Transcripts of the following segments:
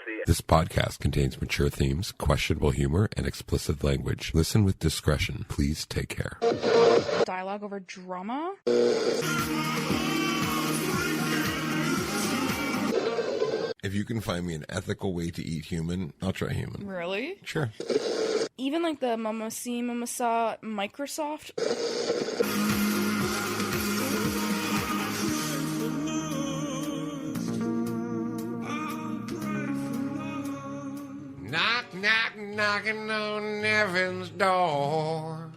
see. This podcast contains mature themes, questionable humor, and explicit language. Listen with discretion. Please take care. Dialogue over drama? If you can find me an ethical way to eat human, I'll try human. Really? Sure. Even like the Mama C, Mama Sa Microsoft? Knock, knock, knocking on heaven's door.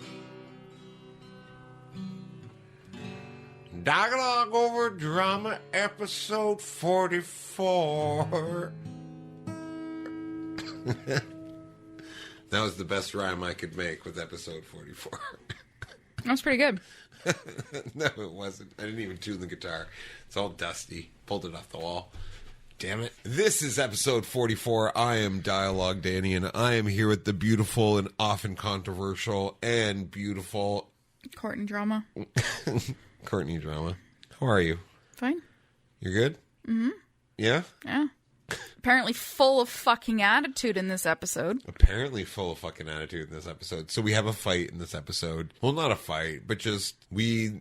Dialogue over drama, episode 44. That was the best rhyme I could make with episode 44. That was pretty good. No, it wasn't. I didn't even tune the guitar. It's all dusty. Pulled it off the wall. Damn it. This is episode 44. I am Dialogue Danny, and I am here with the beautiful and often controversial and beautiful Courtney Drama. Courtney Drama. How are you? Fine. You're good? Mm-hmm. Yeah? Yeah. Apparently full of fucking attitude in this episode. Apparently full of fucking attitude in this episode. So we have a fight in this episode. Well, not a fight, but just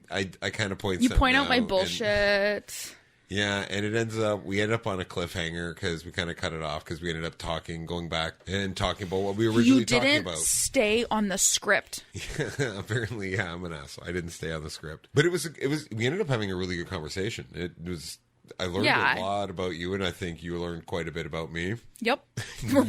I kind of point. You point out my and- bullshit. Yeah, and we ended up on a cliffhanger because we kind of cut it off because we ended up going back and talking about what we were originally talking about. You didn't stay on the script. Apparently, yeah, I'm an asshole. I didn't stay on the script. But we ended up having a really good conversation. I learned a lot about you, and I think you learned quite a bit about me. Yep. We're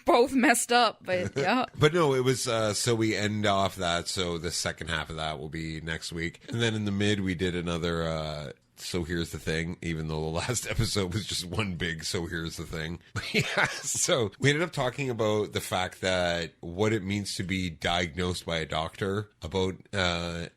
both messed up, but yeah. But no, it was, so we end off that, so the second half of that will be next week. And then in the mid, we did another, so here's the thing, even though the last episode was just one big so here's the thing. Yeah, so we ended up talking about the fact that what it means to be diagnosed by a doctor about a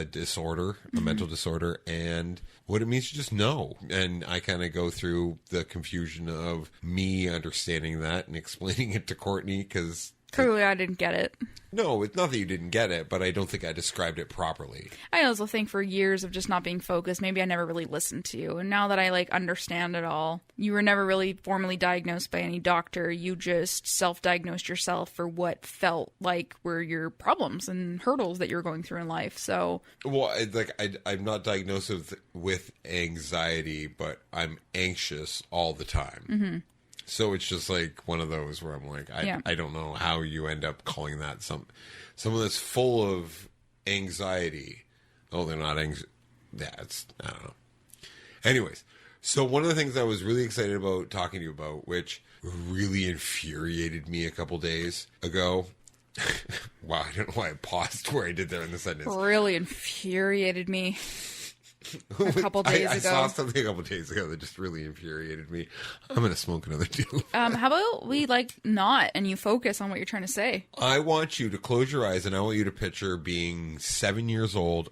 disorder, a mental disorder, and what it means to just know. And I kind of go through the confusion of me understanding that and explaining it to Courtney because... Clearly I didn't get it. No, it's not that you didn't get it, but I don't think I described it properly. I also think for years of just not being focused, maybe I never really listened to you. And now that I understand it all, you were never really formally diagnosed by any doctor. You just self-diagnosed yourself for what felt like were your problems and hurdles that you were going through in life. So, well, I'm not diagnosed with anxiety, but I'm anxious all the time. Mm-hmm. So it's just like one of those where I'm like, I don't know how you end up calling that someone that's full of anxiety. Oh, they're not anxious. Yeah, I don't know. Anyways, so one of the things I was really excited about talking to you about, which really infuriated me a couple days ago. Wow, I don't know why I paused where I did there in the sentence. Really infuriated me. A couple days ago. I saw something a couple days ago that just really infuriated me. I'm going to smoke another two. How about we not and you focus on what you're trying to say? I want you to close your eyes and I want you to picture being 7 years old,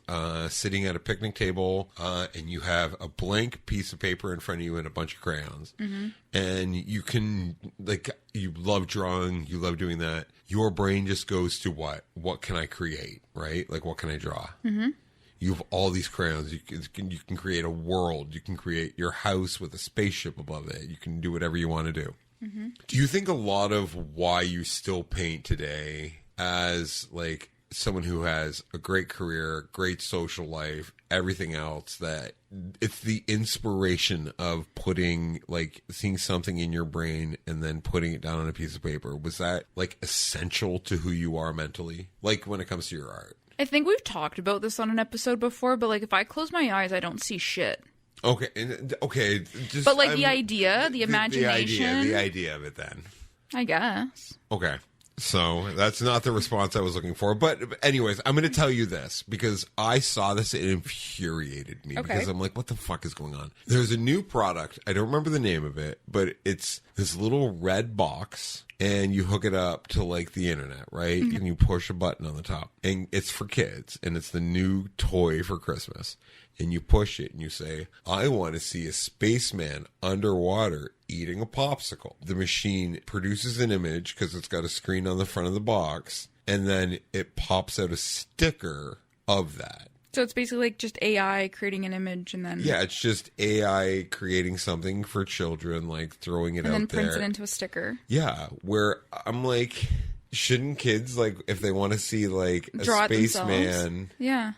sitting at a picnic table, and you have a blank piece of paper in front of you and a bunch of crayons. Mm-hmm. And you can, you love drawing, you love doing that. Your brain just goes to what? What can I create, right? What can I draw? Mm-hmm. You have all these crayons. You can create a world. You can create your house with a spaceship above it. You can do whatever you want to do. Mm-hmm. Do you think a lot of why you still paint today as someone who has a great career, great social life, everything else, that it's the inspiration of putting, seeing something in your brain and then putting it down on a piece of paper? Was that essential to who you are mentally? When it comes to your art? I think we've talked about this on an episode before, but if I close my eyes, I don't see shit. Okay. Just, but the idea, the imagination. The idea of it then. I guess. Okay. So that's not the response I was looking for. But anyways, I'm going to tell you this because I saw this and it infuriated me because I'm like, what the fuck is going on? There's a new product. I don't remember the name of it, but it's this little red box and you hook it up to the internet, right? Mm-hmm. And you push a button on the top and it's for kids and it's the new toy for Christmas. And you push it and you say, I want to see a spaceman underwater eating a popsicle. The machine produces an image because it's got a screen on the front of the box, and then it pops out a sticker of that. So it's basically like just AI creating an image and then... Yeah, it's just AI creating something for children, like throwing it out there. And then prints it into a sticker. Yeah, where I'm like, shouldn't kids, like, if they want to see, like, a Draw it spaceman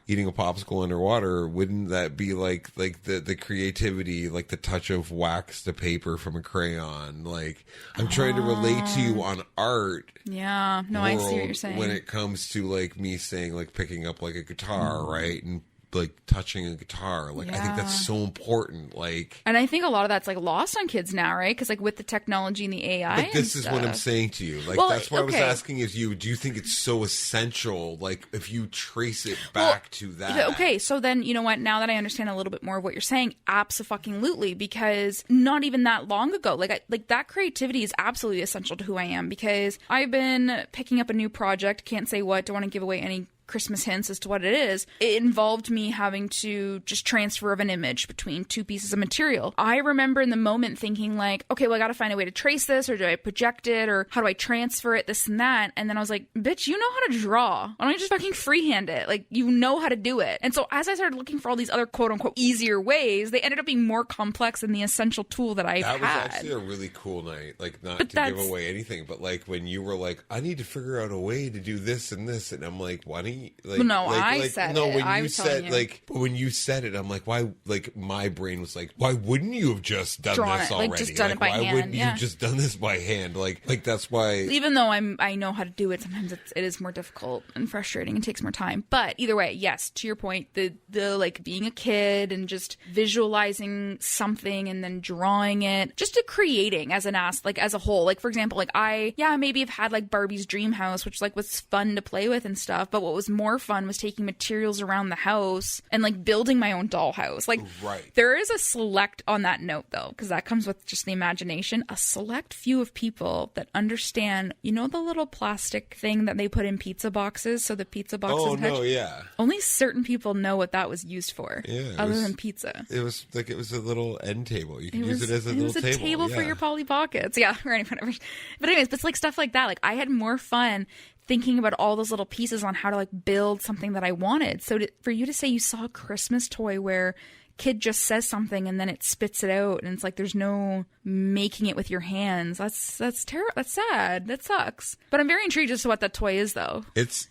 eating a popsicle underwater, wouldn't that be, like the creativity, like the touch of wax to paper from a crayon? Like, I'm trying to relate to you on art. Yeah. No, I see what you're saying. When it comes to, like, me saying, like, picking up, like, a guitar, right? And like touching a guitar, like I think that's so important. Like, and I think a lot of that's like lost on kids now, right? Because like with the technology and the AI, but this is what I'm saying to you. Like, that's what I was asking is you. Do you think it's so essential? Like, if you trace it back to that. Okay, so then you know what? Now that I understand a little bit more of what you're saying, abso-fucking-lutely, because not even that long ago, like that creativity is absolutely essential to who I am. Because I've been picking up a new project. Can't say what. Don't want to give away any Christmas hints as to what it is. It involved me having to just transfer of an image between two pieces of material. I remember in the moment thinking like, okay, well, I gotta find a way to trace this, or do I project it, or how do I transfer it, this and that. And then I was like, bitch, you know how to draw. Why don't you just fucking freehand it? Like, you know how to do it. And so as I started looking for all these other quote unquote easier ways, they ended up being more complex than the essential tool that I had. That was actually a really cool night. Like, not to give away anything, but like when you were like, I need to figure out a way to do this and this, and I'm like, why don't you like, no, like, I like, said no, it. when I you was said you. like when you said it, I'm like, why? Like, my brain was like, why wouldn't you have just done this already? Like, just done it by why hand. wouldn't you have just done this by hand? Like that's why. Even though I know how to do it, sometimes it is more difficult and frustrating and takes more time. But either way, yes, to your point, the like being a kid and just visualizing something and then drawing it, just to creating as a whole. Like, for example, like I maybe have had like Barbie's dream house, which like was fun to play with and stuff. But what was more fun was taking materials around the house and like building my own dollhouse. Like, there is a select, on that note though, because that comes with just the imagination, a select few of people that understand, you know, the little plastic thing that they put in pizza boxes so the pizza box doesn't touch? Only certain people know what that was used for, other than pizza. It was like, it was a little end table. You could use it as a little table. It was a table for your Polly Pockets. Yeah, or whatever. But anyways, but it's like stuff like that. Like, I had more fun thinking about all those little pieces on how to like build something that I wanted. So for you to say you saw a Christmas toy where kid just says something and then it spits it out and it's like there's no making it with your hands, that's terrible. That's sad. That sucks. But I'm very intrigued as to what that toy is though. It's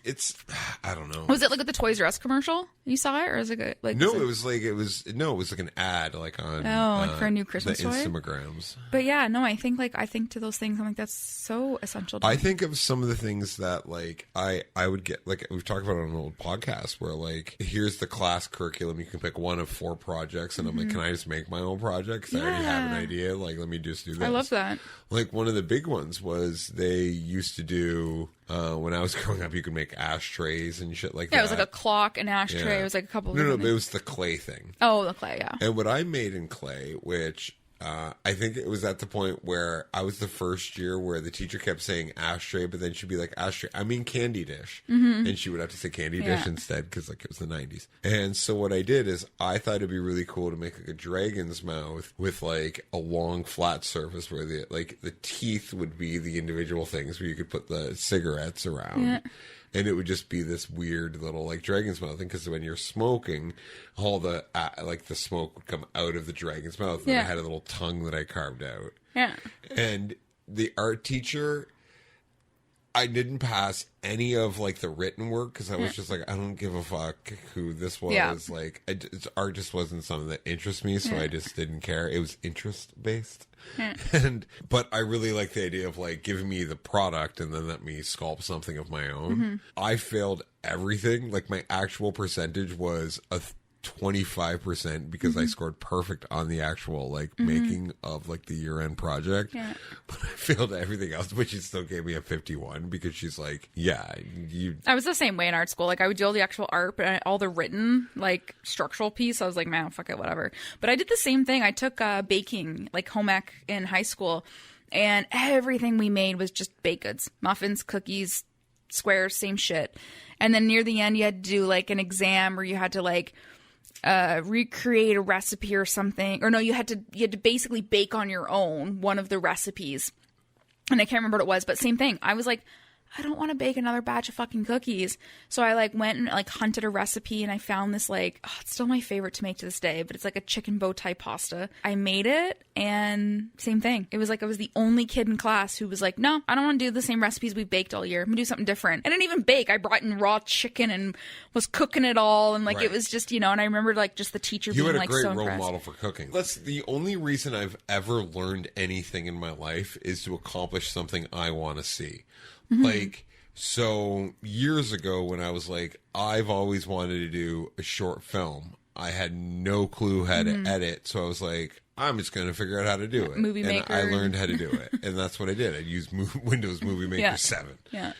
I don't know. Was it like at the Toys R Us commercial you saw it, or is it like it was like an ad like on like for a new Christmas the toy? Instagrams. But yeah, no, I think to those things, I'm like, that's so essential to me. I think of some of the things that like I would get, like we've talked about on an old podcast, where like, here's the class curriculum, you can pick one of 4 projects, and I'm like, can I just make my own project? Because I already have an idea. Like, let me just do this. I love that. Like, one of the big ones was they used to do, when I was growing up, you could make ashtrays and shit like that. Yeah, it was like a clock, an ashtray. Yeah. It was like a couple of No, things. but it was the clay thing. Oh, the clay, yeah. And what I made in clay, which I think it was at the point where I was the first year where the teacher kept saying ashtray, but then she'd be like, ashtray, I mean candy dish. Mm-hmm. And she would have to say candy dish instead, because like it was the 90s. And so what I did is I thought it'd be really cool to make like a dragon's mouth with like a long flat surface where the teeth would be the individual things where you could put the cigarettes around. Yeah. And it would just be this weird little like dragon's mouth thing, because when you're smoking, all the like the smoke would come out of the dragon's mouth, and I had a little tongue that I carved out. Yeah. And the art teacher, I didn't pass any of like the written work, because I was just like, I don't give a fuck who this was. Yeah. Like, art just wasn't something that interests me, so I just didn't care. It was interest based. But I really like the idea of like giving me the product and then let me sculpt something of my own. Mm-hmm. I failed everything. Like, my actual percentage was a 25%, because I scored perfect on the actual like making of like the year-end project, but I failed everything else, but she still gave me a 51, because she's like, I was the same way in art school. Like, I would do all the actual art, but all the written like structural piece, I was like, man, fuck it, whatever. But I did the same thing. I took baking, like home ec in high school, and everything we made was just baked goods, muffins, cookies, squares, same shit. And then near the end, you had to do like an exam where you had to like recreate a recipe or something, or no, you had to basically bake on your own one of the recipes, and I can't remember what it was, but same thing. I was like, I don't want to bake another batch of fucking cookies. So I like went and like hunted a recipe, and I found this like, oh, it's still my favorite to make to this day, but it's like a chicken bow tie pasta. I made it, and same thing. It was like I was the only kid in class who was like, no, I don't want to do the same recipes we baked all year. I'm gonna do something different. I didn't even bake. I brought in raw chicken and was cooking it all, and like it was just, you know, and I remember like just the teacher being like so impressed. You had a great role model for cooking. That's the only reason I've ever learned anything in my life, is to accomplish something I want to see. Like, so years ago when I was like, I've always wanted to do a short film, I had no clue how to edit. So I was like, I'm just going to figure out how to do it. Movie Maker. And I learned how to do it. And that's what I did. I used Windows Movie Maker 7. Yeah.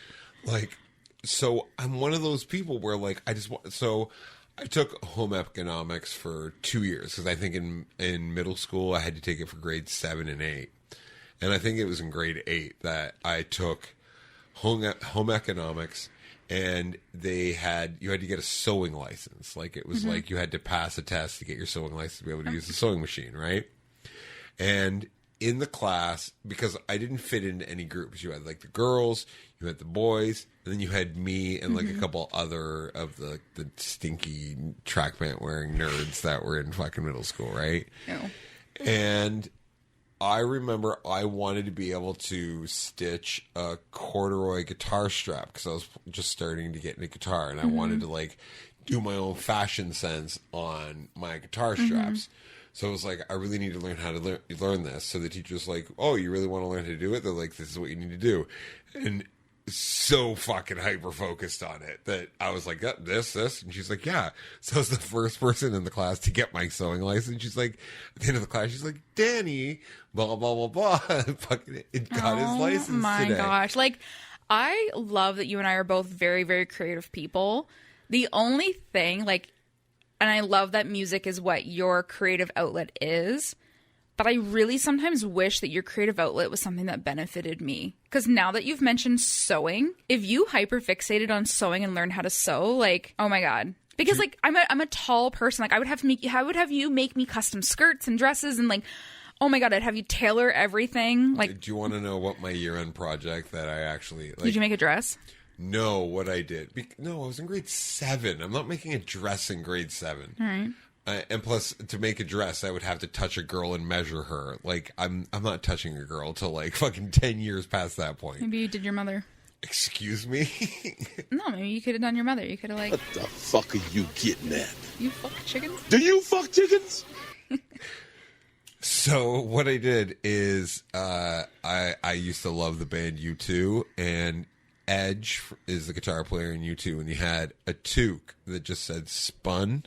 Like, so I'm one of those people where like, so I took home economics for 2 years, because I think in middle school I had to take it for grades 7 and 8. And I think it was in grade 8 that I took home economics, and you had to get a sewing license. Like, it was like you had to pass a test to get your sewing license to be able to use the sewing machine, right? And in the class, because I didn't fit into any groups, you had like the girls, you had the boys, and then you had me and like a couple other of the stinky track pant wearing nerds that were in fucking middle school, right? No. And I remember I wanted to be able to stitch a corduroy guitar strap, because I was just starting to get into guitar, and I wanted to like do my own fashion sense on my guitar straps. So it was like, I really need to learn how to learn this. So the teacher's like, oh, you really want to learn how to do it? They're like, this is what you need to do. And so fucking hyper focused on it that I was like, this, and she's like, yeah. So I was the first person in the class to get my sewing license. She's like, at the end of the class, she's like, Danny, blah blah blah blah. Fucking got his license today. Oh my gosh! Like, I love that you and I are both very, very creative people. The only thing, like, and I love that music is what your creative outlet is. But I really sometimes wish that your creative outlet was something that benefited me. Because now that you've mentioned sewing, if you hyper-fixated on sewing and learned how to sew, like, oh my God. Because, like, I'm a tall person. Like, I would have you make me custom skirts and dresses and, like, oh my God, I'd have you tailor everything. Like, do you want to know what my year-end project that I actually... Like, did you make a dress? No, what I did. No, I was in grade 7. I'm not making a dress in grade 7. All right. And plus, to make a dress, I would have to touch a girl and measure her. Like, I'm not touching a girl till like fucking 10 years past that point. Maybe you did your mother. Excuse me? No, maybe you could have done your mother. You could have like... What the fuck are you getting at? You fuck chickens? Do you fuck chickens? So what I did is I used to love the band U2, and Edge is the guitar player in U2, and he had a toque that just said Spun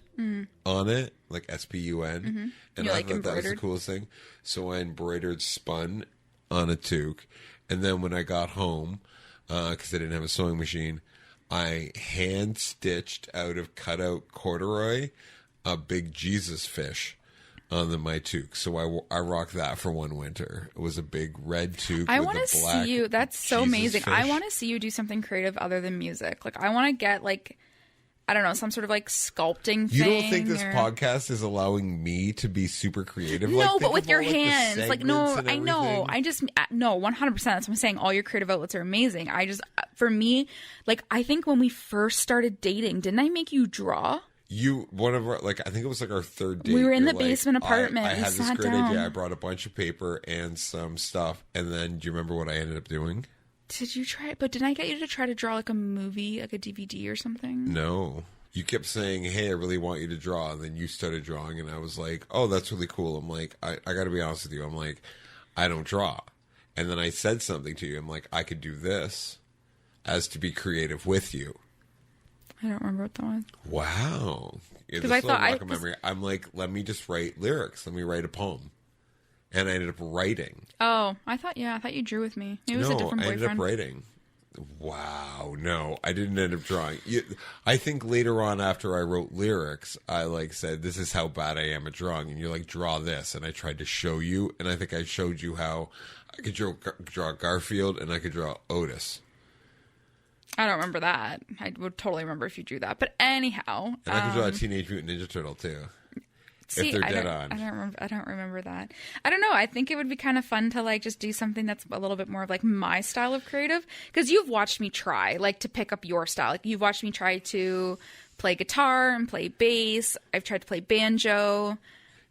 on it, like S-P-U-N. And I thought that was the coolest thing. So I embroidered Spun on a toque. And then when I got home, because I didn't have a sewing machine, I hand-stitched out of cutout corduroy a big Jesus fish on my toque. So I rocked that for one winter. It was a big red toque. I want to see you. That's so Jesus amazing. fish. I want to see you do something creative other than music. Like, I want to get, like, I don't know, some sort of, like, sculpting thing. You don't think this podcast is allowing me to be super creative? No, like, but with your all, hands. Like, no, I know. I No, 100%. That's what I'm saying. All your creative outlets are amazing. For me, like, I think when we first started dating, didn't I make you draw? I think it was like our third date. We were in the basement apartment. I had this great idea. I brought a bunch of paper and some stuff. And then, do you remember what I ended up doing? Did you try it? But didn't I get you to try to draw like a movie, like a DVD or something? No. You kept saying, hey, I really want you to draw. And then you started drawing. And I was like, oh, that's really cool. I'm like, I got to be honest with you. I'm like, I don't draw. And then I said something to you. I'm like, I could do this as to be creative with you. I don't remember what that was. Wow. Because I thought memory. I'm like, let me just write lyrics. Let me write a poem. And I ended up writing. Oh, I thought you drew with me. It was a different boyfriend. I ended up writing. Wow. No, I didn't end up drawing. I think later on after I wrote lyrics, I like said, this is how bad I am at drawing. And you're like, draw this. And I tried to show you. And I think I showed you how I could draw Garfield and I could draw Otis. I don't remember that. I would totally remember if you drew that. But anyhow. And I could draw a Teenage Mutant Ninja Turtle too. See, if they're I dead don't, on. I don't remember that. I don't know. I think it would be kind of fun to like just do something that's a little bit more of like my style of creative, because you've watched me try like to pick up your style. Like you've watched me try to play guitar and play bass. I've tried to play banjo.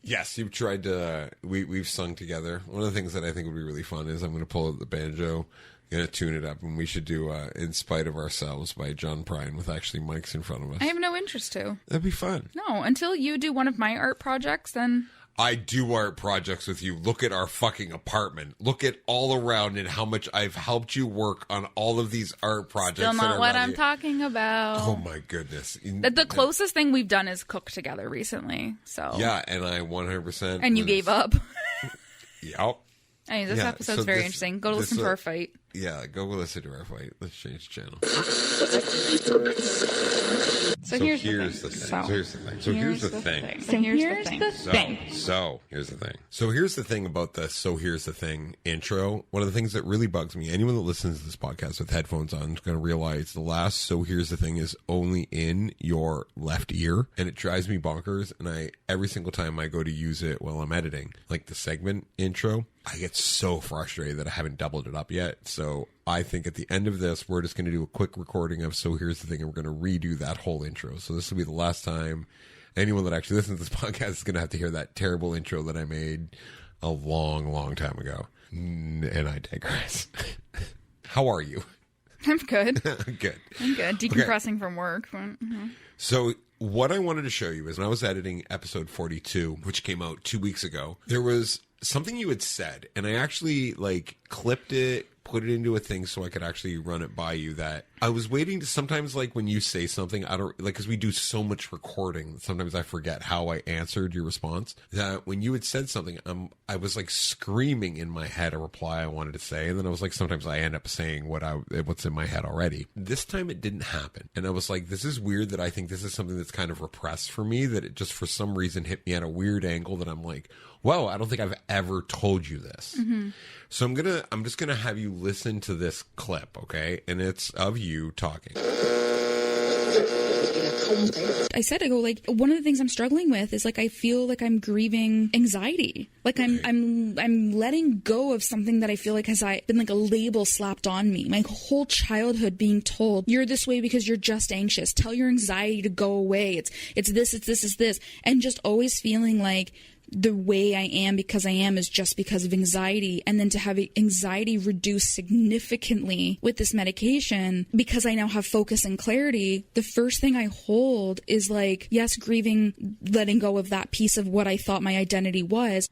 Yes, you've tried to. We've sung together. One of the things that I think would be really fun is I'm going to pull out the banjo, going to tune it up, and we should do "In Spite of Ourselves" by John Prine with actually mics in front of us. I have no interest to. That'd be fun. No, until you do one of my art projects, then. I do art projects with you. Look at our fucking apartment. Look at all around and how much I've helped you work on all of these art projects. Still not what I'm talking about. Oh my goodness. The closest thing we've done is cook together recently. So yeah, and I 100%. And you gave up. Yep. Anyways, this episode's very interesting. Go listen to our fight. Yeah, go listen to our fight. Let's change the channel. So here's the thing. So here's the thing about the "So here's the thing" intro. One of the things that really bugs me, anyone that listens to this podcast with headphones on is going to realize the last "So here's the thing" is only in your left ear, and it drives me bonkers. And every single time I go to use it while I'm editing, like the segment intro, I get so frustrated that I haven't doubled it up yet. So I think at the end of this, we're just going to do a quick recording of "So here's the thing," and we're going to redo that whole intro. So this will be the last time anyone that actually listens to this podcast is going to have to hear that terrible intro that I made a long, long time ago. And I digress. How are you? I'm good. Good. I'm good. Decompressing from work. So what I wanted to show you is when I was editing episode 42, which came out 2 weeks ago, there was something you had said, and I actually like clipped it, put it into a thing so I could actually run it by you. That I was waiting to sometimes, like when you say something, I don't like, because we do so much recording, sometimes I forget how I answered your response. That when you had said something, I was like screaming in my head a reply I wanted to say, and then I was like, sometimes I end up saying what's in my head already. This time it didn't happen, and I was like, this is weird that I think this is something that's kind of repressed for me, that it just for some reason hit me at a weird angle that I'm like, whoa, I don't think I've ever told you this. Mm-hmm. So I'm just gonna have you listen to this clip, okay? And it's of you talking. I said, I go, like, one of the things I'm struggling with is, like, I feel like I'm grieving anxiety. Like, I'm letting go of something that I feel like has been, like, a label slapped on me. My whole childhood being told, you're this way because you're just anxious. Tell your anxiety to go away. It's this. And just always feeling like the way I am because I am is just because of anxiety. And then to have anxiety reduced significantly with this medication, because I now have focus and clarity, the first thing I hold is like, yes, grieving, letting go of that piece of what I thought my identity was.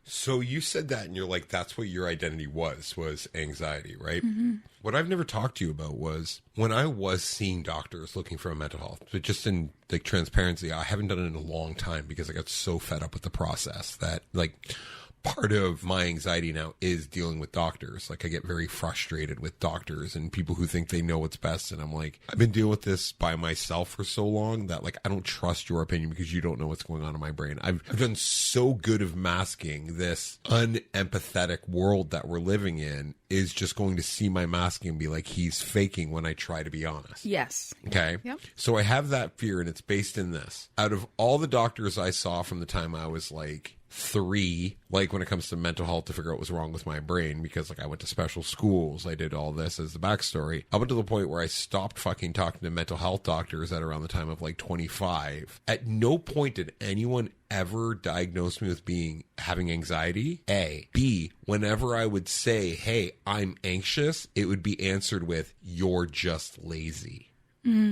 So you said that and you're like, that's what your identity was anxiety, right? Mm-hmm. What I've never talked to you about was when I was seeing doctors looking for a mental health, but just in like transparency, I haven't done it in a long time because I got so fed up with the process that like part of my anxiety now is dealing with doctors. Like I get very frustrated with doctors and people who think they know what's best. And I'm like, I've been dealing with this by myself for so long that like, I don't trust your opinion because you don't know what's going on in my brain. I've done so good of masking this unempathetic world that we're living in is just going to see my masking and be like, he's faking when I try to be honest. Yes. Okay. Yep. So I have that fear and it's based in this. Out of all the doctors I saw from the time I was like 3, like when it comes to mental health to figure out what's wrong with my brain, because like I went to special schools, I did all this as the backstory. I went to the point where I stopped fucking talking to mental health doctors at around the time of like 25. At no point did anyone ever diagnose me with having anxiety. A. B. Whenever I would say, hey, I'm anxious, it would be answered with, you're just lazy.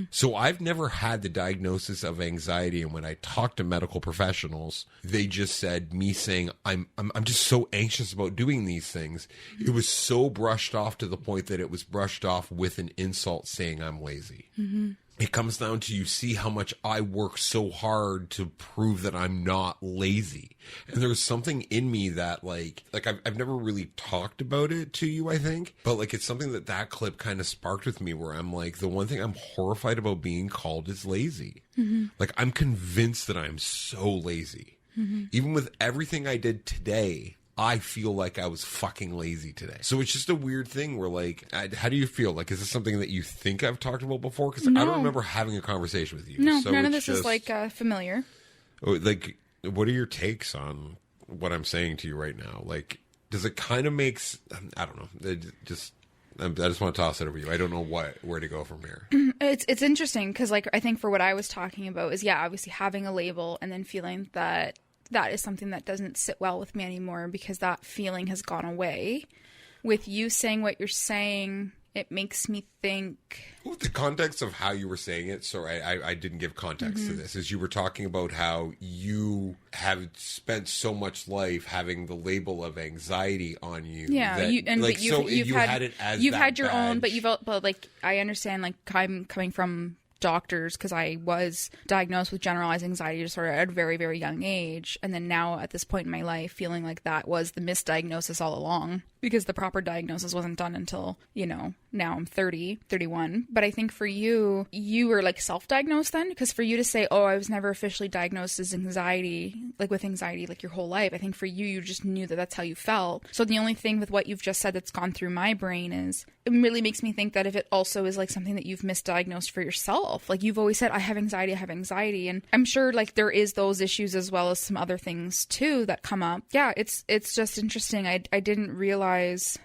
So I've never had the diagnosis of anxiety, and when I talked to medical professionals, they just said me saying I'm just so anxious about doing these things. It was so brushed off to the point that it was brushed off with an insult saying I'm lazy. Mm-hmm. It comes down to you see how much I work so hard to prove that I'm not lazy. And there's something in me that like I've never really talked about it to you, I think. But like it's something that clip kind of sparked with me where I'm like, the one thing I'm horrified about being called is lazy. Mm-hmm. Like I'm convinced that I'm so lazy. Mm-hmm. Even with everything I did today, I feel like I was fucking lazy today. So it's just a weird thing where, like, how do you feel? Like, is this something that you think I've talked about before? Because I don't remember having a conversation with you. No, so none of this is, like, familiar. Like, what are your takes on what I'm saying to you right now? Like, does it kind of makes, I don't know, I just want to toss it over you. I don't know where to go from here. It's interesting because, like, I think for what I was talking about is, obviously having a label and then feeling that is something that doesn't sit well with me anymore because that feeling has gone away. With you saying what you're saying, it makes me think... Well, the context of how you were saying it, so I didn't give context to this, is you were talking about how you have spent so much life having the label of anxiety on you. Yeah, that, you've had it as you've that had your badge. own, but like I understand, like I'm coming from doctors because I was diagnosed with generalized anxiety disorder at a very, very young age, and then now at this point in my life feeling like that was the misdiagnosis all along because the proper diagnosis wasn't done until, now I'm 31. But I think for you were like self-diagnosed then, because for you to say, oh, I was never officially diagnosed as anxiety, like with anxiety, like your whole life, I think for you just knew that that's how you felt. So the only thing with what you've just said that's gone through my brain is it really makes me think that if it also is like something that you've misdiagnosed for yourself, like you've always said, I have anxiety. And I'm sure like there is those issues as well as some other things too that come up. Yeah, it's just interesting. I didn't realize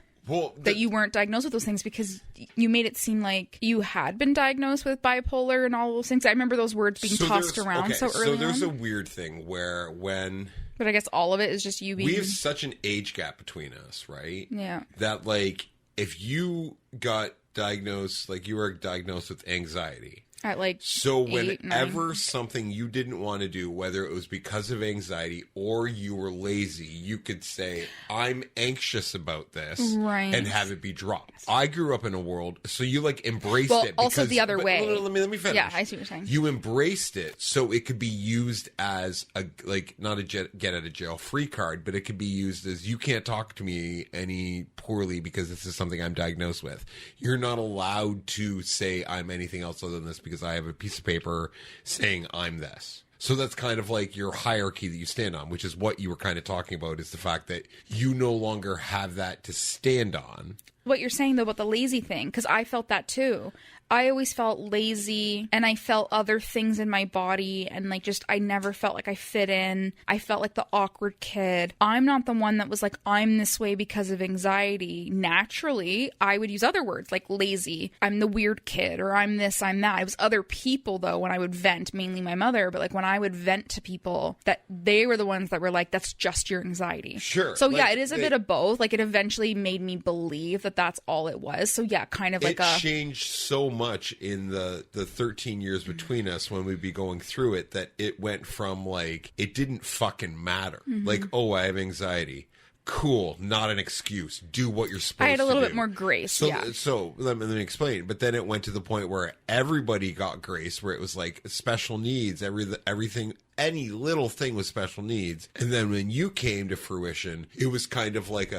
that you weren't diagnosed with those things because you made it seem like you had been diagnosed with bipolar and all those things. I remember those words being tossed around so early on. So there's a weird thing where But I guess all of it is just you being... We have such an age gap between us, right? Yeah. That, like, if you got diagnosed, like, you were diagnosed with anxiety... At like so 8, whenever 9. something you didn't want to do, whether it was because of anxiety or you were lazy, you could say, I'm anxious about this, right, and have it be dropped. I grew up in a world, so you like embraced it. Also the other way. Let me finish. Yeah, I see what you're saying. You embraced it so it could be used as a, like, not a get out of jail free card, but it could be used as, you can't talk to me any poorly because this is something I'm diagnosed with. You're not allowed to say I'm anything else other than this because I have a piece of paper saying I'm this. So that's kind of like your hierarchy that you stand on, which is what you were kind of talking about, is the fact that you no longer have that to stand on. What you're saying, though, about the lazy thing, because I felt that too. I always felt lazy and I felt other things in my body and like just I never felt like I fit in. I felt like the awkward kid. I'm not the one that was like, I'm this way because of anxiety. Naturally, I would use other words like lazy. I'm the weird kid, or I'm this, I'm that. It was other people though when I would vent, mainly my mother, but like when I would vent to people, that they were the ones that were like, that's just your anxiety. Sure. So like, yeah, it is a bit of both. Like it eventually made me believe that that's all it was. So yeah, kind of like it changed so much in the 13 years between us when we'd be going through it that it went from like, it didn't fucking matter. Like, oh, I have anxiety. Cool, not an excuse. Do what you're supposed to do. I had a little bit more grace, So let me explain. But then it went to the point where everybody got grace, where it was like special needs, everything, any little thing was special needs. And then when you came to fruition, it was kind of like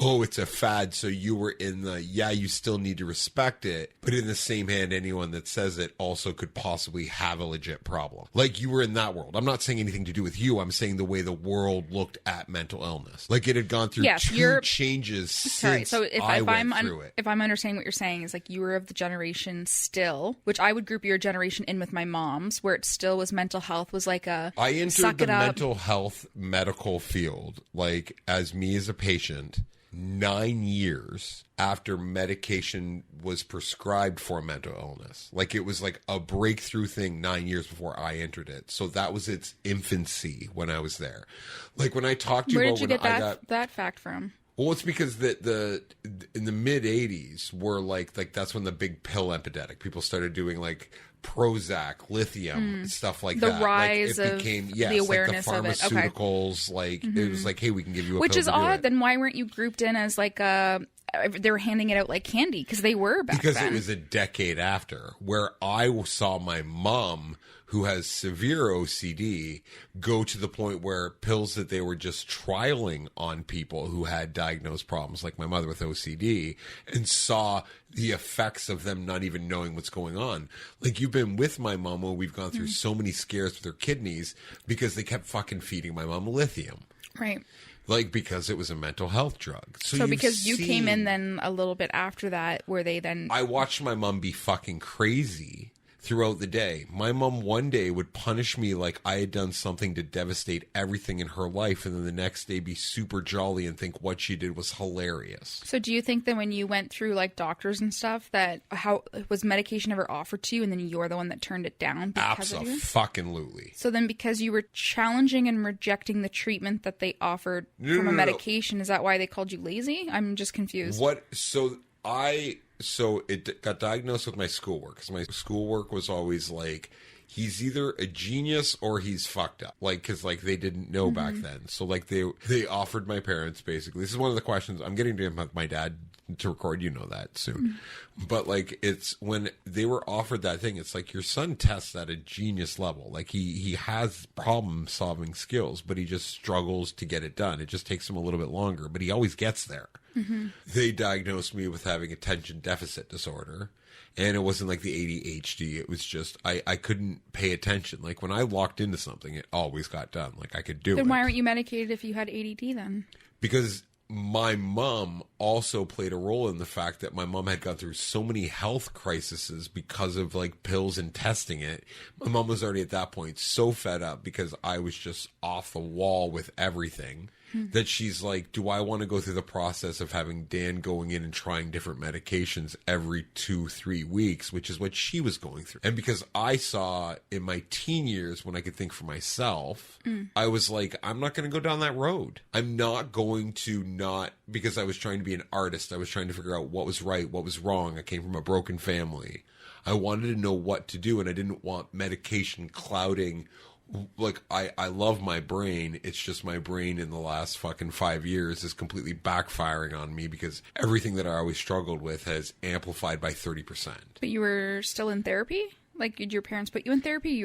oh, it's a fad, so you were in the, you still need to respect it, but in the same hand, anyone that says it also could possibly have a legit problem. Like, you were in that world. I'm not saying anything to do with you. I'm saying the way the world looked at mental illness. Like, it had gone through two changes since I went through it. If I'm understanding what you're saying, is like you were of the generation still, which I would group your generation in with my mom's, where it still was mental health was like a I entered the mental health medical field, like, as me as a patient, 9 years after medication was prescribed for mental illness. Like, it was like a breakthrough thing 9 years before I entered it. So that was its infancy when I was there. Like, when I talked to you where about did you when get that fact from? Well, it's because the in the mid 80s were like that's when the big pill epidemic, people started doing like Prozac, lithium, stuff like that. The rise like, it became, of the awareness like the of it. pharmaceuticals, like it was like, hey, we can give you a which pill is to do odd. it. Then why weren't you grouped in as like they were handing it out like candy? Because they were back then. Because it was a decade after, where I saw my mom, who has severe OCD, go to the point where pills that they were just trialing on people who had diagnosed problems, like my mother with OCD, and saw the effects of them not even knowing what's going on. Like, you've been with my mom when we've gone through so many scares with her kidneys because they kept fucking feeding my mom lithium. Right. Like, because it was a mental health drug. So because you came in then a little bit after that, where they then... I watched my mom be fucking crazy throughout the day. My mom one day would punish me like I had done something to devastate everything in her life, and then the next day be super jolly and think what she did was hilarious. So do you think that when you went through like doctors and stuff, that how was medication ever offered to you and then you're the one that turned it down because of you? Absolutely. So then because you were challenging and rejecting the treatment that they offered from a medication, is that why they called you lazy? I'm just confused. So it got diagnosed with my schoolwork, because my schoolwork was always like, he's either a genius or he's fucked up. Like, because like they didn't know back then. So like they offered my parents, basically. This is one of the questions I'm getting to my dad to record. You know that soon. But like, it's when they were offered that thing, it's like your son tests at a genius level. Like he has problem solving skills, but he just struggles to get it done. It just takes him a little bit longer, but he always gets there. They diagnosed me with having attention deficit disorder, and it wasn't like the ADHD. It was just I couldn't pay attention. Like when I locked into something, it always got done. Like I could do it. Then why aren't you medicated if you had ADD then? Because my mom also played a role in the fact that my mom had gone through so many health crises because of like pills and testing it. My mom was already at that point so fed up because I was just off the wall with everything. That she's like, do I want to go through the process of having Dan going in and trying different medications every 2-3 weeks, which is what she was going through. And because I saw in my teen years when I could think for myself, I was like, I'm not going to go down that road. I'm not going to not, because I was trying to be an artist. I was trying to figure out what was right, what was wrong. I came from a broken family. I wanted to know what to do, and I didn't want medication clouding. Like, I love my brain. It's just my brain in the last fucking 5 years is completely backfiring on me because everything that I always struggled with has amplified by 30%. But you were still in therapy? Like, did your parents put you in therapy?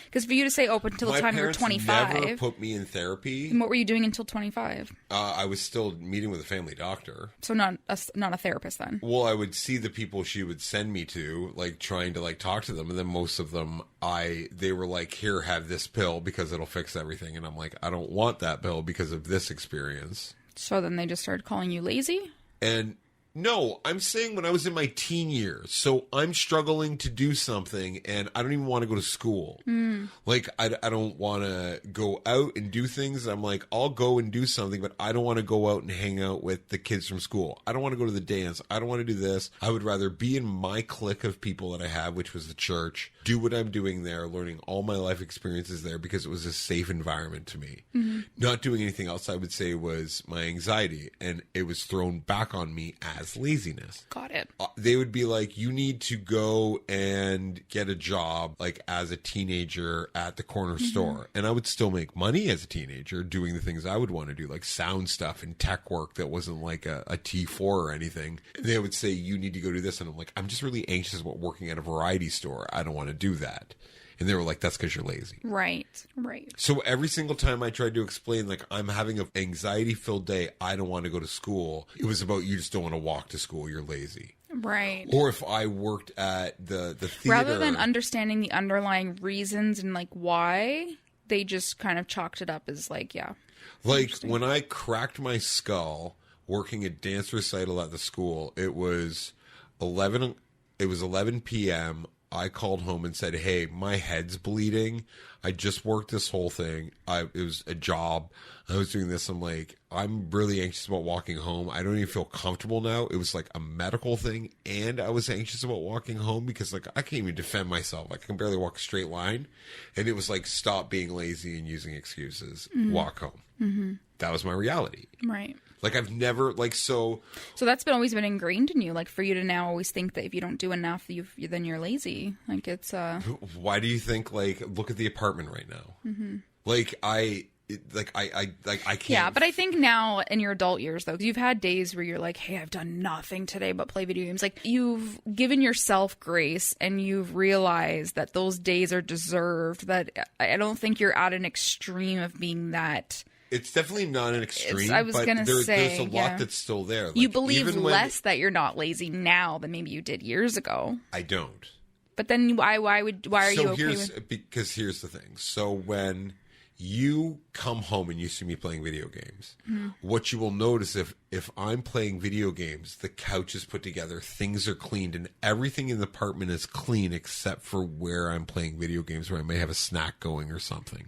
Because for you to say open until the time you were 25. My parents never put me in therapy. And what were you doing until 25? I was still meeting with a family doctor. So not a therapist then? Well, I would see the people she would send me to, like, trying to, like, talk to them. And then most of them, they were like, here, have this pill because it'll fix everything. And I'm like, I don't want that pill because of this experience. So then they just started calling you lazy? And... no, I'm saying when I was in my teen years. So I'm struggling to do something and I don't even want to go to school. Like, I don't want to go out and do things. I'm like, I'll go and do something, but I don't want to go out and hang out with the kids from school. I don't want to go to the dance. I don't want to do this. I would rather be in my clique of people that I have, which was the church, do what I'm doing there, learning all my life experiences there because it was a safe environment to me. Not doing anything else, I would say, was my anxiety. And it was thrown back on me as laziness. Got it. They would be like, you need to go and get a job like as a teenager at the corner store. And I would still make money as a teenager doing the things I would want to do, like sound stuff and tech work that wasn't like a T4 or anything. And they would say, you need to go do this. And I'm like, I'm just really anxious about working at a variety store. I don't want to do that. And they were like, that's because you're lazy. Right. So every single time I tried to explain, like, I'm having an anxiety-filled day, I don't want to go to school, it was about, you just don't want to walk to school, you're lazy. Right. Or if I worked at the theater... rather than understanding the underlying reasons and, like, why, they just kind of chalked it up as, like, yeah. Like, when I cracked my skull working a dance recital at the school, it was 11 p.m., I called home and said, hey, my head's bleeding. I just worked this whole thing. It was a job. I was doing this. I'm like, I'm really anxious about walking home. I don't even feel comfortable now. It was like a medical thing. And I was anxious about walking home because, like, I can't even defend myself. I can barely walk a straight line. And it was like, stop being lazy and using excuses. Walk home. That was my reality. Right. Like, I've never, like, so that's always been ingrained in you, like, for you to now always think that if you don't do enough, then you're lazy. Like, it's, why do you think, like, look at the apartment right now? Like, I can't. Yeah, but I think now in your adult years, though, 'cause you've had days where you're like, hey, I've done nothing today but play video games. Like, you've given yourself grace and you've realized that those days are deserved, that I don't think you're at an extreme of being that... It's definitely not an extreme, I was but gonna there's say, a lot yeah. that's still there. Like, you believe even less that you're not lazy now than maybe you did years ago. I don't. But then why are you okay with... Because here's the thing. So when you come home and you see me playing video games. What you will notice if I'm playing video games, the couch is put together, things are cleaned, and everything in the apartment is clean except for where I'm playing video games, where I may have a snack going or something.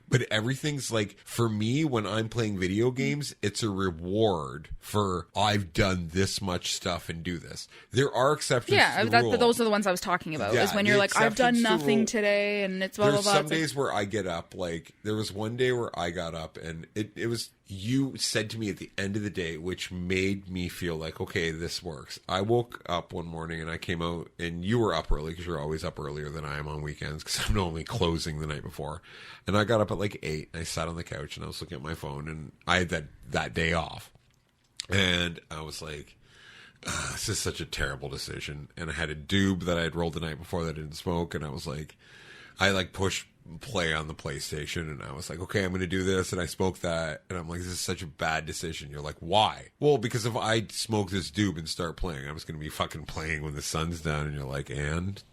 But everything's like, for me, when I'm playing video games, it's a reward for I've done this much stuff and do this. There are exceptions to the rule. Those are the ones I was talking about. Yeah, is when you're like, I've done nothing today, and it's blah, blah, There's blah. some days where I get up, like, there was one day where I got up, and it was, you said to me at the end of the day, which made me feel like, okay, this works. I woke up one morning, and I came out, and you were up early, because you're always up earlier than I am on weekends, because I'm normally closing the night before. And I got up at like 8, and I sat on the couch, and I was looking at my phone, and I had that day off. And I was like, this is such a terrible decision. And I had a doob that I had rolled the night before that I didn't smoke, and I was like, I like pushed play on the PlayStation, and I was like, okay, I'm going to do this, and I smoked that, and I'm like, this is such a bad decision. You're like, why? Well, because if I smoke this doob and start playing, I'm just going to be fucking playing when the sun's down. And you're like, and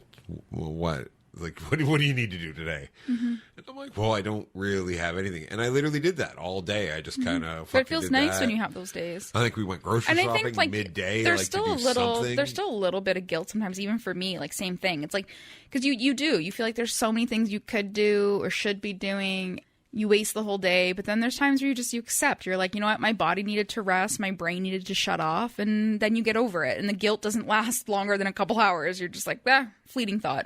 what? Like, what do you need to do today? And I'm like, well, I don't really have anything. And I literally did that all day. I just kind of But it feels nice when you have those days. I think we went grocery shopping think, like, midday. There's like, still to a do little. something. There's still a little bit of guilt sometimes, even for me. Like, same thing. It's like, because you feel like there's so many things you could do or should be doing. You waste the whole day, but then there's times where you accept. You're like, you know what? My body needed to rest. My brain needed to shut off, and then you get over it. And the guilt doesn't last longer than a couple hours. You're just like, fleeting thought.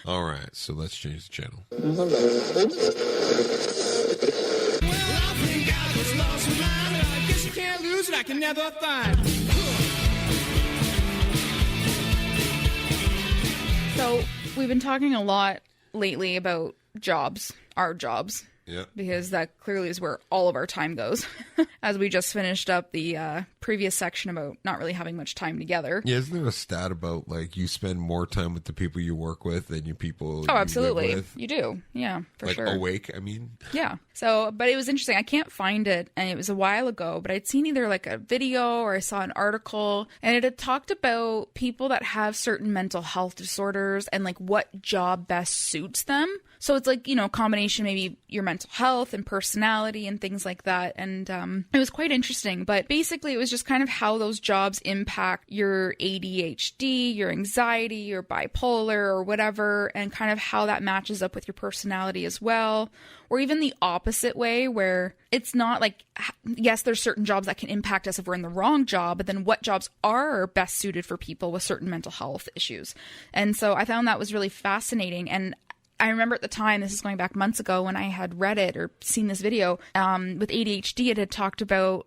All right, so let's change the channel. Well, I think I was lost my mind, and I guess you can't lose it. I can never find. So we've been talking a lot lately about jobs, our jobs. Yeah. Because that clearly is where all of our time goes. As we just finished up the previous section about not really having much time together. Yeah, isn't there a stat about, like, you spend more time with the people you work with than you people Oh, you absolutely. live with? You do. Yeah, for Like, sure. awake, I mean? Yeah. So, but it was interesting. I can't find it, and it was a while ago, but I'd seen either like a video or I saw an article, and it had talked about people that have certain mental health disorders and like what job best suits them. So it's like, combination, maybe your mental health and personality and things like that. And it was quite interesting. But basically, it was just kind of how those jobs impact your ADHD, your anxiety, your bipolar or whatever, and kind of how that matches up with your personality as well. Or even the opposite way, where it's not like, yes, there's certain jobs that can impact us if we're in the wrong job, but then what jobs are best suited for people with certain mental health issues. And so I found that was really fascinating. And I remember at the time, this is going back months ago, when I had read it or seen this video, with ADHD, it had talked about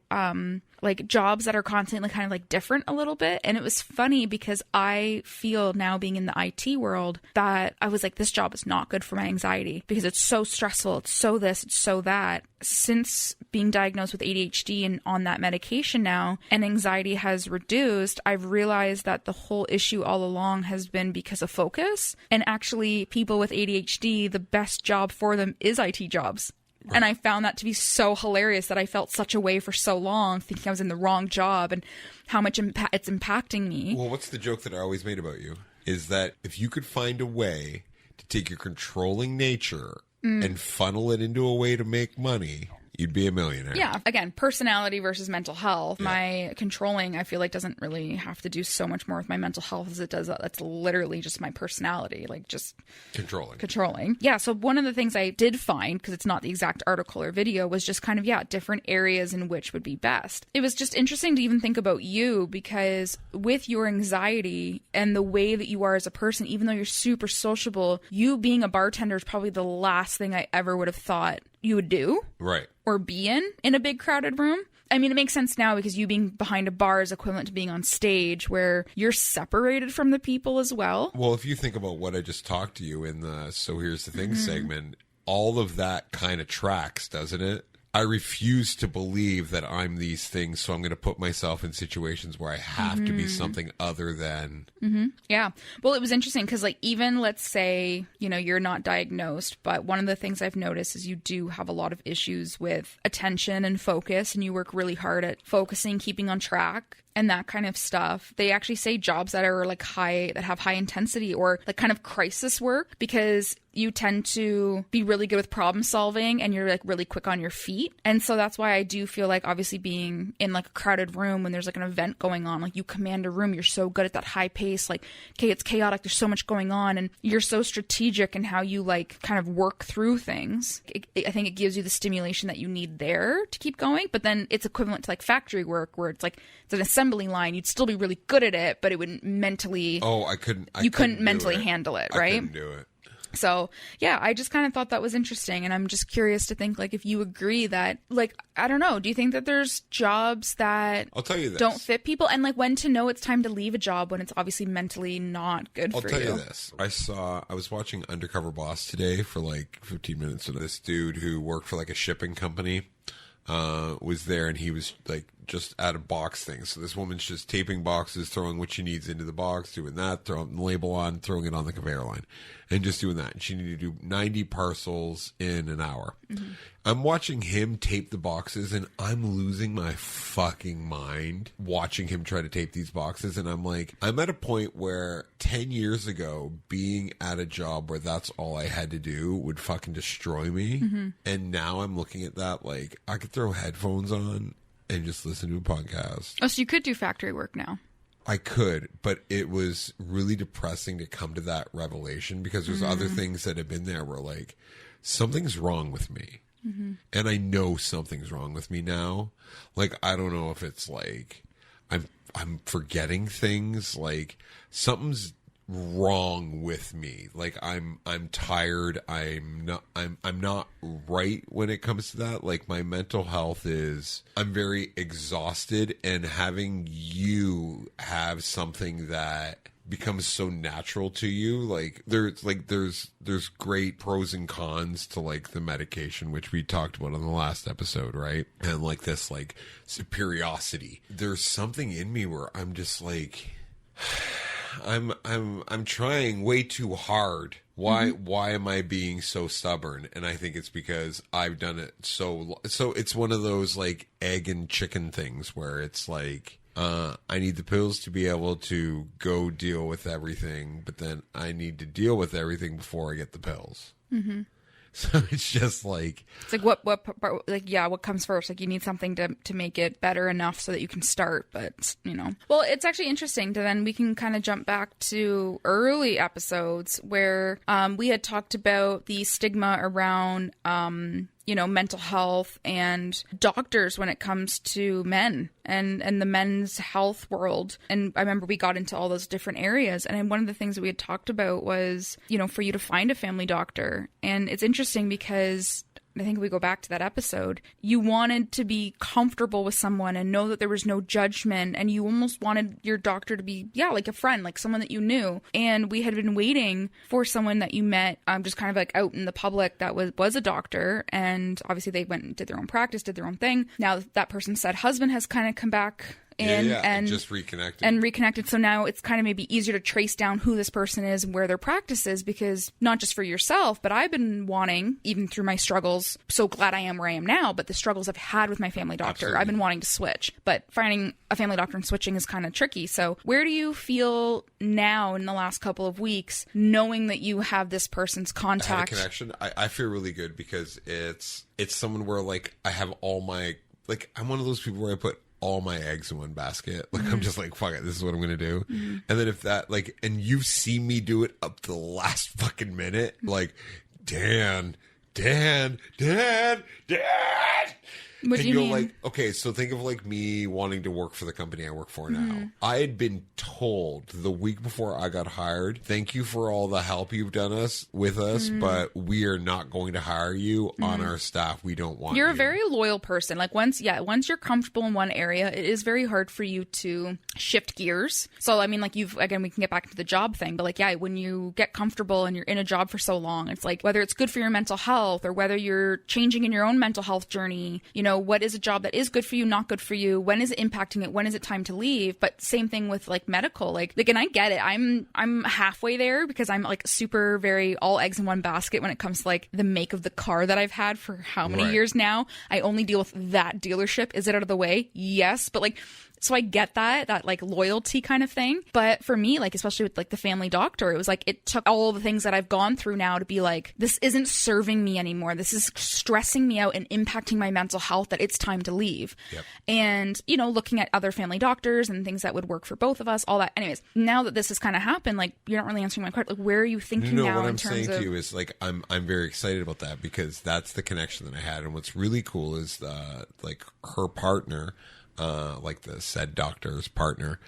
like jobs that are constantly kind of like different a little bit. And it was funny because I feel now, being in the IT world, that I was like, this job is not good for my anxiety because it's so stressful. It's so this, it's so that. Since being diagnosed with ADHD and on that medication now, and anxiety has reduced, I've realized that the whole issue all along has been because of focus. And actually, people with ADHD, the best job for them is IT jobs. Right. And I found that to be so hilarious that I felt such a way for so long, thinking I was in the wrong job and how much it's impacting me. Well, what's the joke that I always made about you? Is that if you could find a way to take your controlling nature and funnel it into a way to make money, you'd be a millionaire. Yeah. Again, personality versus mental health. Yeah. My controlling, I feel like, doesn't really have to do so much more with my mental health as it does. That's literally just my personality, like just controlling. Yeah. So one of the things I did find, because it's not the exact article or video, was just kind of, different areas in which would be best. It was just interesting to even think about you, because with your anxiety and the way that you are as a person, even though you're super sociable, you being a bartender is probably the last thing I ever would have thought you would do. Right. Or be in a big crowded room. I mean, it makes sense now because you being behind a bar is equivalent to being on stage, where you're separated from the people as well. Well, if you think about what I just talked to you in the So Here's the Thing segment, all of that kind of tracks, doesn't it? I refuse to believe that I'm these things, so I'm going to put myself in situations where I have to be something other than... Yeah. Well, it was interesting because, like, even let's say, you're not diagnosed, but one of the things I've noticed is you do have a lot of issues with attention and focus, and you work really hard at focusing, keeping on track. and that kind of stuff. They actually say jobs that are like that have high intensity or like kind of crisis work, because you tend to be really good with problem solving and you're like really quick on your feet. And so that's why I do feel like obviously being in like a crowded room when there's like an event going on, like you command a room, you're so good at that high pace, like, okay, it's chaotic, there's so much going on, and you're so strategic in how you like kind of work through things. I think it gives you the stimulation that you need there to keep going. But then it's equivalent to like factory work where it's like it's an assembly line. You'd still be really good at it, but it wouldn't mentally. You couldn't mentally handle it, right? I couldn't do it. So, yeah, I just kind of thought that was interesting. And I'm just curious to think, like, if you agree that, like, I don't know, do you think that there's jobs that I'll tell you this. don't fit people? And, like, when to know it's time to leave a job when it's obviously mentally not good for you? I'll tell you this. I was watching Undercover Boss today for, like, 15 minutes. And this dude who worked for, like, a shipping company was there, and he was, like, just at a box thing. So this woman's just taping boxes, throwing what she needs into the box, doing that, throwing the label on, throwing it on the conveyor line, and just doing that. And she needed to do 90 parcels in an hour. Mm-hmm. I'm watching him tape the boxes, and I'm losing my fucking mind watching him try to tape these boxes. And I'm like, I'm at a point where 10 years ago, being at a job where that's all I had to do would fucking destroy me. Mm-hmm. And now I'm looking at that like, I could throw headphones on and just listen to a podcast. Oh, so you could do factory work now. I could, but it was really depressing to come to that revelation, because there's other things that have been there where like, something's wrong with me. Mm-hmm. And I know something's wrong with me now. Like, I don't know if it's like I'm forgetting things, like something's wrong with me. Like I'm tired. I'm not right when it comes to that. Like my mental health I'm very exhausted, and having you have something that becomes so natural to you, like there's great pros and cons to like the medication, which we talked about on the last episode, right? And like this like superiority, there's something in me where I'm just like I'm trying way too hard. Why am I being so stubborn? And I think it's because I've done it so it's one of those like egg and chicken things where it's like I need the pills to be able to go deal with everything, but then I need to deal with everything before I get the pills. Mm-hmm. So it's just like... It's like what comes first? Like you need something to make it better enough so that you can start, but, you know. Well, it's actually interesting to then we can kind of jump back to early episodes where we had talked about the stigma around... mental health and doctors when it comes to men and the men's health world. And I remember we got into all those different areas. And one of the things that we had talked about was, for you to find a family doctor. And it's interesting because I think if we go back to that episode, you wanted to be comfortable with someone and know that there was no judgment, and you almost wanted your doctor to be, like a friend, like someone that you knew. And we had been waiting for someone that you met just kind of like out in the public that was a doctor, and obviously they went and did their own practice, did their own thing. Now that person's said husband has kind of come back and just reconnected. So now it's kind of maybe easier to trace down who this person is and where their practice is, because not just for yourself, but I've been wanting, even through my struggles, so glad I am where I am now, but the struggles I've had with my family doctor, Absolutely. I've been wanting to switch, but finding a family doctor and switching is kind of tricky. So where do you feel now in the last couple of weeks, knowing that you have this person's contact? Connection. I feel really good because it's someone where like I have all my, like I'm one of those people where I put all my eggs in one basket. Like I'm just like, fuck it, this is what I'm gonna do. And then if that like, and you've seen me do it up to the last fucking minute, like Dan. What do you mean? Like, okay, so think of like me wanting to work for the company I work for now. I had been told the week before I got hired, thank you for all the help you've done with us, but we are not going to hire you on our staff. We don't want you. You're a very loyal person. Like once you're comfortable in one area, it is very hard for you to shift gears. So I mean, like we can get back to the job thing, but like, when you get comfortable and you're in a job for so long, it's like whether it's good for your mental health or whether you're changing in your own mental health journey, what is a job that is good for you, not good for you? When is it impacting it? When is it time to leave? But same thing with like medical, like, and I get it. I'm halfway there because I'm like super very all eggs in one basket when it comes to like the make of the car that I've had for how many years now. I only deal with that dealership. Is it out of the way? Yes. But like, So I get that like loyalty kind of thing. But for me, like, especially with like the family doctor, it was like, it took all the things that I've gone through now to be like, this isn't serving me anymore. This is stressing me out and impacting my mental health, that it's time to leave. Yep. And, you know, looking at other family doctors and things that would work for both of us, all that. Anyways, now that this has kind of happened, like, you're not really answering my question. Like, where are you thinking No, now what in I'm terms saying of... to you is like I'm very excited about that, because that's the connection that I had. And what's really cool is like her partner, like the said doctor's partner,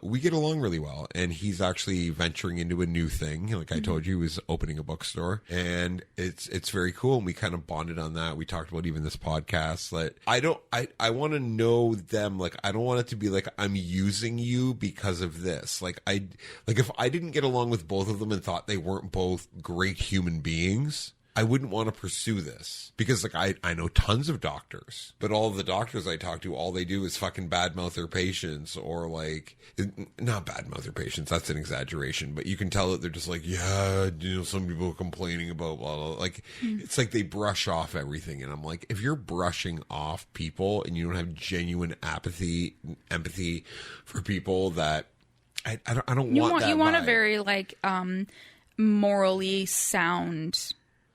we get along really well, and he's actually venturing into a new thing. Like I told you, he was opening a bookstore, and it's very cool. And we kind of bonded on that. We talked about even this podcast. Like I want to know them. Like I don't want it to be like I'm using you because of this. Like if I didn't get along with both of them and thought they weren't both great human beings, I wouldn't want to pursue this, because like I know tons of doctors, but all of the doctors I talk to, all they do is fucking badmouth their patients, or like, not badmouth their patients, that's an exaggeration, but you can tell that they're just like, yeah, you know, some people are complaining about blah, blah, blah. Like, it's like they brush off everything. And I'm like, if you're brushing off people and you don't have genuine empathy for people, that I don't want that You want a vibe. very like morally sound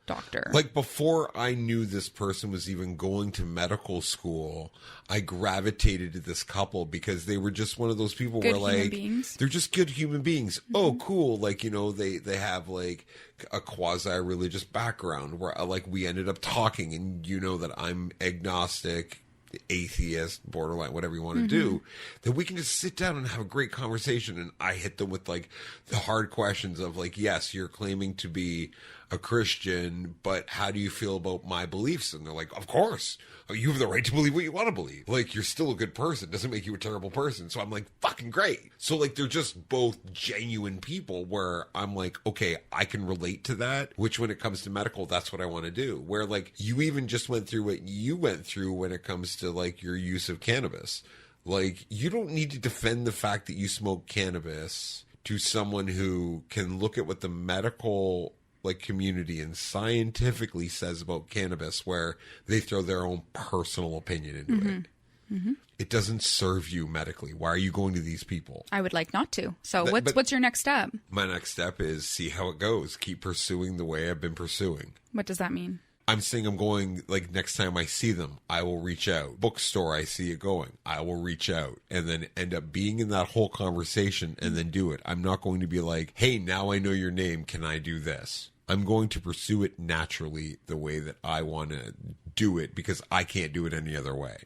doctor. Like, before I knew this person was even going to medical school, I gravitated to this couple because they were just one of those people Good where human like beings. they're just good human beings. Oh, cool. Like, you know, they have like a quasi-religious background where like we ended up talking, and you know that I'm agnostic, atheist, borderline, whatever you want to do, that we can just sit down and have a great conversation. And I hit them with like the hard questions of like, yes, you're claiming to be a Christian, but how do you feel about my beliefs? And they're like, of course, you have the right to believe what you want to believe. Like, you're still a good person. Doesn't make you a terrible person. So I'm like, fucking great. So like, they're just both genuine people where I'm like, okay, I can relate to that, which when it comes to medical, that's what I want to do. Where like, you even just went through what you went through when it comes to like your use of cannabis. Like, you don't need to defend the fact that you smoke cannabis to someone who can look at what the medical like community and scientifically says about cannabis, where they throw their own personal opinion into it. It doesn't serve you medically. Why are you going to these people? I would like not to. So But- what's your next step? My next step is see how it goes. Keep pursuing the way I've been pursuing. What does that mean? I'm saying I'm going, like, next time I see them, I will reach out. Bookstore, I see it going, I will reach out, and then end up being in that whole conversation and then do it. I'm not going to be like, hey, now I know your name, can I do this? I'm going to pursue it naturally the way that I want to do it, because I can't do it any other way.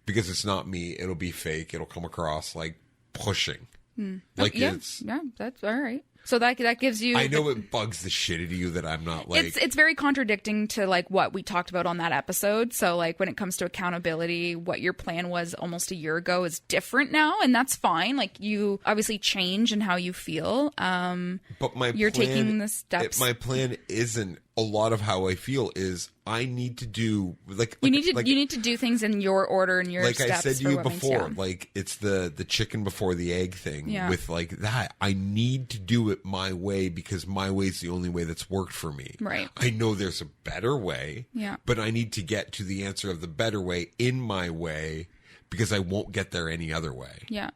Because it's not me. It'll be fake. It'll come across like pushing. Like Yeah, that's all right. So that gives you. I know it bugs the shit out of you that I'm not like. It's very contradicting to like what we talked about on that episode. So like when it comes to accountability, what your plan was almost a year ago is different now, and that's fine. Like you obviously change in how you feel. But you're taking the steps. My plan isn't a lot of how I feel. Is I need to do like you need to do things in your order and your like steps. I said to for you what makes before, like it's the chicken before the egg thing. Yeah. With like that, I need to do it my way because my way is the only way that's worked for me. Right. I know there's a better way. Yeah. But I need to get to the answer of the better way in my way because I won't get there any other way. Yeah.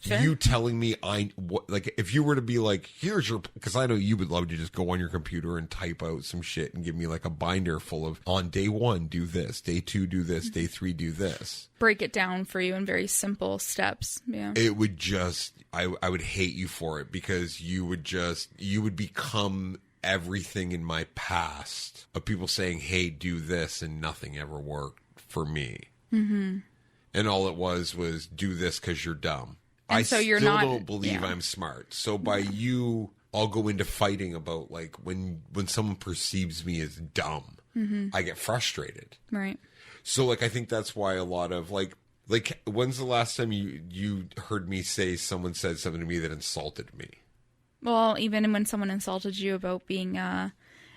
Fair. You telling me like if you were to be like, here's your, because I know you would love to just go on your computer and type out some shit and give me like a binder full of, on day 1 do this, day 2 do this, day 3 do this. Break it down for you in very simple steps. Yeah. It would just, I would hate you for it because you would become everything in my past of people saying, hey, do this, and nothing ever worked for me. And all it was do this because you're dumb. And I so you're still not- don't believe yeah. I'm smart. So by you, I'll go into fighting about like when someone perceives me as dumb, I get frustrated. Right. So like I think that's why a lot of like when's the last time you heard me say someone said something to me that insulted me? Well, even when someone insulted you about being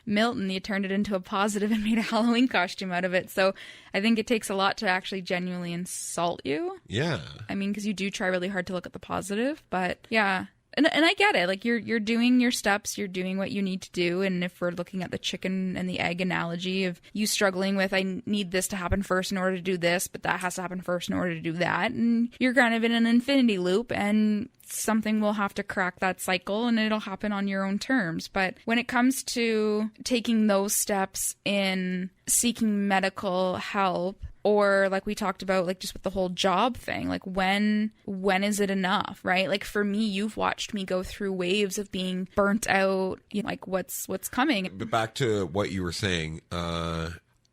Milton, you turned it into a positive and made a Halloween costume out of it. So I think it takes a lot to actually genuinely insult you. Yeah. I mean, because you do try really hard to look at the positive. But yeah, And I get it. Like you're doing your steps, you're doing what you need to do. And if we're looking at the chicken and the egg analogy of you struggling with, I need this to happen first in order to do this, but that has to happen first in order to do that. And you're kind of in an infinity loop, and something will have to crack that cycle, and it'll happen on your own terms. But when it comes to taking those steps in seeking medical help, or like we talked about, like just with the whole job thing, like when is it enough, right? Like for me, you've watched me go through waves of being burnt out, you know, like what's coming. But back to what you were saying,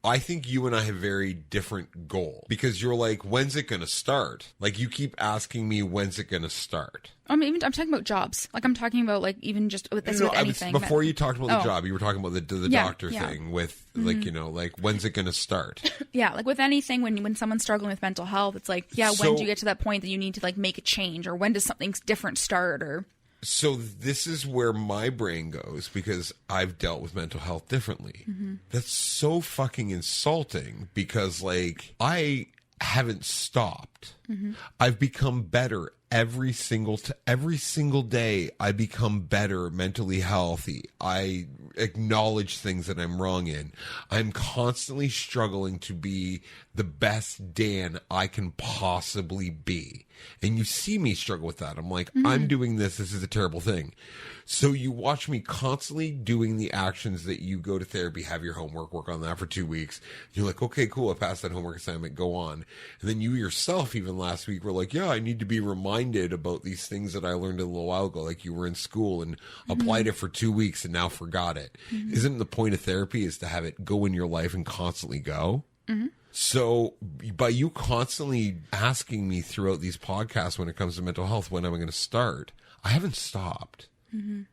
I think you and I have very different goals, because you're like, when's it going to start? Like you keep asking me, when's it going to start? I mean, I'm talking about jobs. Like I'm talking about like even just with this, with anything. Before you talked about the job, you were talking about the doctor thing with like, you know, like when's it going to start? Yeah. Like with anything, when someone's struggling with mental health, it's like, when do you get to that point that you need to like make a change, or when does something different start, or... So this is where my brain goes, because I've dealt with mental health differently. That's so fucking insulting, because like I haven't stopped. I've become better every single day. I become better, mentally healthy. I acknowledge things that I'm wrong in. I'm constantly struggling to be the best Dan I can possibly be. And you see me struggle with that. I'm like, I'm doing this. This is a terrible thing. So you watch me constantly doing the actions that you go to therapy, have your homework, work on that for 2 weeks. You're like, okay, cool. I passed that homework assignment. Go on. And then you yourself, even last week, were like, yeah, I need to be reminded about these things that I learned a little while ago. Like you were in school and applied it for 2 weeks and now forgot it. Isn't the point of therapy is to have it go in your life and constantly go? So by you constantly asking me throughout these podcasts when it comes to mental health, when am I going to start? I haven't stopped.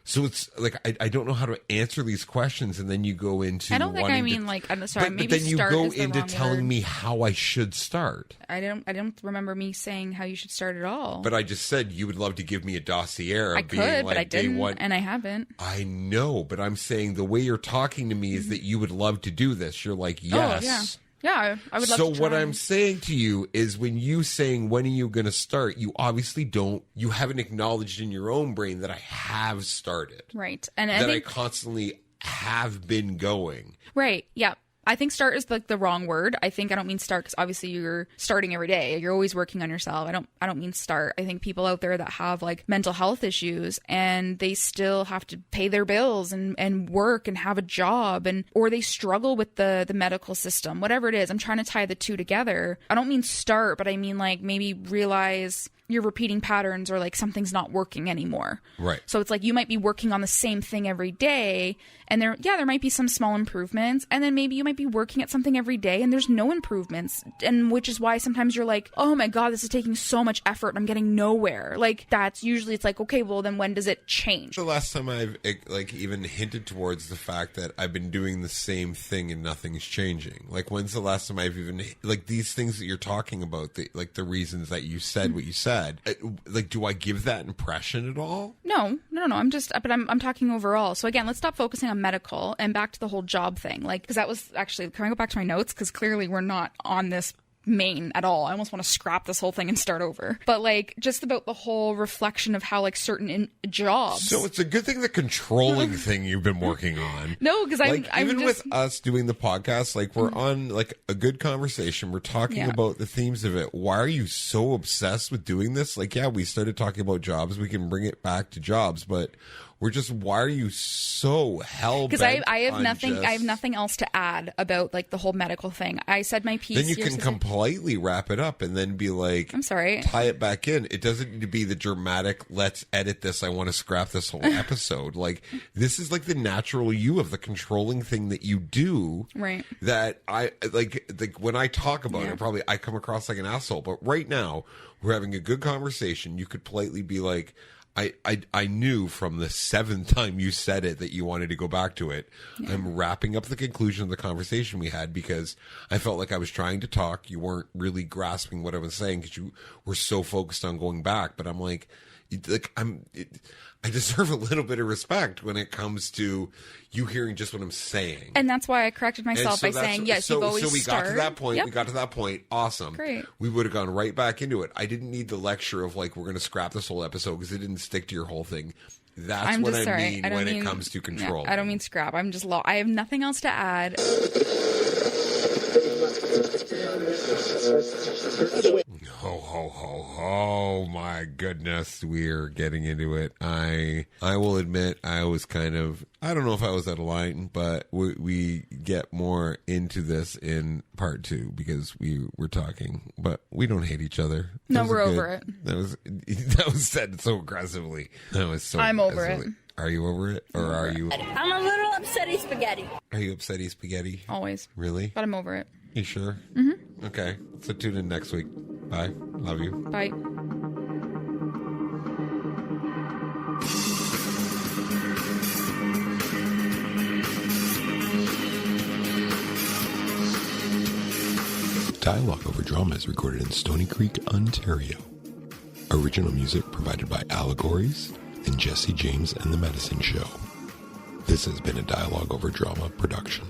So it's like, I don't know how to answer these questions. And then you go into, I don't think I mean like, I'm sorry, but maybe then you start go is the into wrong telling word. me how I should start. I don't remember me saying how you should start at all. But I just said you would love to give me a dossier of I being could, like but I day didn't, one. and I haven't. I know, but I'm saying the way you're talking to me is that you would love to do this. You're like, yes. Oh, yeah. Yeah, I would love So to what try. I'm saying to you is, when you saying, when are you going to start? You obviously you haven't acknowledged in your own brain that I have started. Right. And I That think, I constantly have been going. right. Yeah. I think start is like the wrong word. I don't mean start, because obviously you're starting every day. You're always working on yourself. I don't mean start. I think people out there that have like mental health issues and they still have to pay their bills and work and have a job, or they struggle with the medical system, whatever it is. I'm trying to tie the two together. I don't mean start, but I mean like maybe realize you're repeating patterns, or like something's not working anymore. Right. So it's like you might be working on the same thing every day, and there might be some small improvements, and then maybe you might be working at something every day and there's no improvements, and which is why sometimes you're like, oh my god, this is taking so much effort and I'm getting nowhere. Like that's usually, it's like, okay, well then when does it change? The last time I've like even hinted towards the fact that I've been doing the same thing and nothing's changing. Like when's the last time I've even, like these things that you're talking about, like the reasons that you said what you said, like do I give that impression at all? No. I'm talking overall. So again, let's stop focusing on medical and back to the whole job thing. Like, because that was actually, can I go back to my notes? Because clearly we're not on this main at all. I almost want to scrap this whole thing and start over. But like, just about the whole reflection of how like certain jobs. So it's a good thing the controlling thing you've been working on. No, because I'm even just... with us doing the podcast, like we're on like a good conversation. We're talking about the themes of it. Why are you so obsessed with doing this? Like, yeah, we started talking about jobs. We can bring it back to jobs, but we're just, why are you so hell-bent? Because I have nothing. I have nothing else to add about like the whole medical thing. I said my piece. Then you can completely wrap it up and then be like, I'm sorry, tie it back in. It doesn't need to be the dramatic, let's edit this, I want to scrap this whole episode. Like, this is like the natural you of the controlling thing that you do. Right. That I like when I talk about it, probably I come across like an asshole. But right now, we're having a good conversation. You could politely be like, I knew from the 7th time you said it that you wanted to go back to it. Yeah. I'm wrapping up the conclusion of the conversation we had, because I felt like I was trying to talk. You weren't really grasping what I was saying because you were so focused on going back. But I'm like, I deserve a little bit of respect when it comes to you hearing just what I'm saying. And that's why I corrected myself by saying, yes, you've always So we got to that point. Yep. We got to that point. Awesome. Great. We would have gone right back into it. I didn't need the lecture of like, we're going to scrap this whole episode because it didn't stick to your whole thing. That's what I mean when it comes to control. I don't mean scrap. I'm just I have nothing else to add. Oh my goodness, we're getting into it. I will admit I was kind of, I don't know if I was out of line, but we get more into this in part 2 because we were talking, but we don't hate each other. No, we're over it. That was said so aggressively. I'm over it. Are you over it? Or are you? I'm a little upsetty spaghetti. Are you upsetty spaghetti? Always. Really? But I'm over it. You sure? Mm-hmm. Okay. So tune in next week. Bye. Love you. Bye. Dialogue Over Drama is recorded in Stony Creek, Ontario. Original music provided by Allegories and Jesse James and the Medicine Show. This has been a Dialogue Over Drama production.